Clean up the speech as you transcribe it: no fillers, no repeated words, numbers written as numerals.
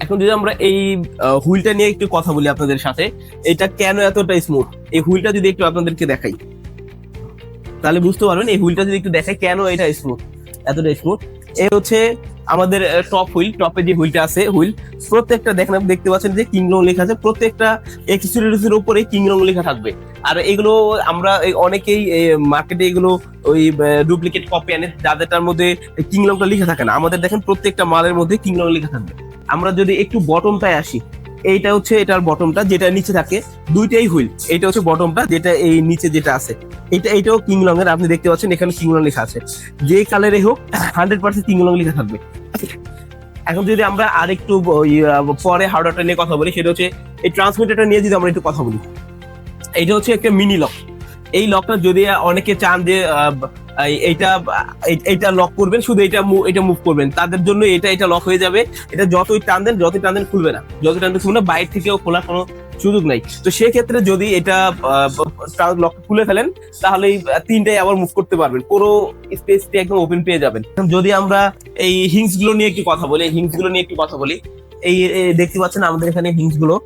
এখন যদি আমরা এই হুইলটা নিয়ে একটু কথা বলি আপনাদের সাথে, এটা কেন এতটা স্মুথ, এই হুইলটা যদি একটু আপনাদেরকে দেখাই তাহলে বুঝতে পারবেন। এই হুইলটা যদি একটু দেখাই কেন এটা স্মুথ, এতটা স্মুথ। এই হচ্ছে আমাদের টপ হুইল, টপে যে হুইলটা আছে হুইল, প্রত্যেকটা দেখতে পাচ্ছেন যে কিংলং লেখা আছে, প্রত্যেকটা এক্সেসরিজের উপরে কিংলং লেখা থাকবে। আর এগুলো আমরা অনেকেই মার্কেটে এগুলো ওই ডুপ্লিকেট কপি আনে যাদেরটার মধ্যে কিংলংটা লেখা থাকে না। আমাদের দেখেন প্রত্যেকটা মালের মধ্যে কিংলং লেখা থাকবে। আমরা যদি একটু বটমটায় আসি, এইটা হচ্ছে এটার বটমটা যেটা নিচে থাকে, দুইটাই হুইল। এইটা হচ্ছে বটমটা যেটা এই নিচে যেটা আছে, এইটাও কিংলং এর। আপনি দেখতে পাচ্ছেন এখানে কিংলং লেখা আছে, যে কালারে হোক 100% কিংলং লেখা থাকবে। এখন যদি আমরা আরেকটু পরে হার্ডওয়্যারটা নিয়ে কথা বলি, সেটা হচ্ছে এই ট্রান্সমিটারটা নিয়ে যদি আমরা একটু কথা বলি। এইটা হচ্ছে একটা মিনি লক। এই লকটা যদি অনেকে চান যে এইটা এইটা লক করবেন, শুধু এটা মুভ করবেন, তাদের জন্য এটা লক হয়ে যাবে। এটা যতই টান দেন খুলবে না, বাইরে থেকেও খোলার কোনো সুযোগ নাই। তো সেক্ষেত্রে যদি এটা লক খুলে ফেলেন, তাহলে এই তিনটাই আবার মুভ করতে পারবেন, পুরো স্পেসটি একদম ওপেন পেয়ে যাবেন। যদি আমরা এই হিংস গুলো নিয়ে একটু কথা বলি, এই দেখতে পাচ্ছেন আমাদের এখানে হিংস গুলো,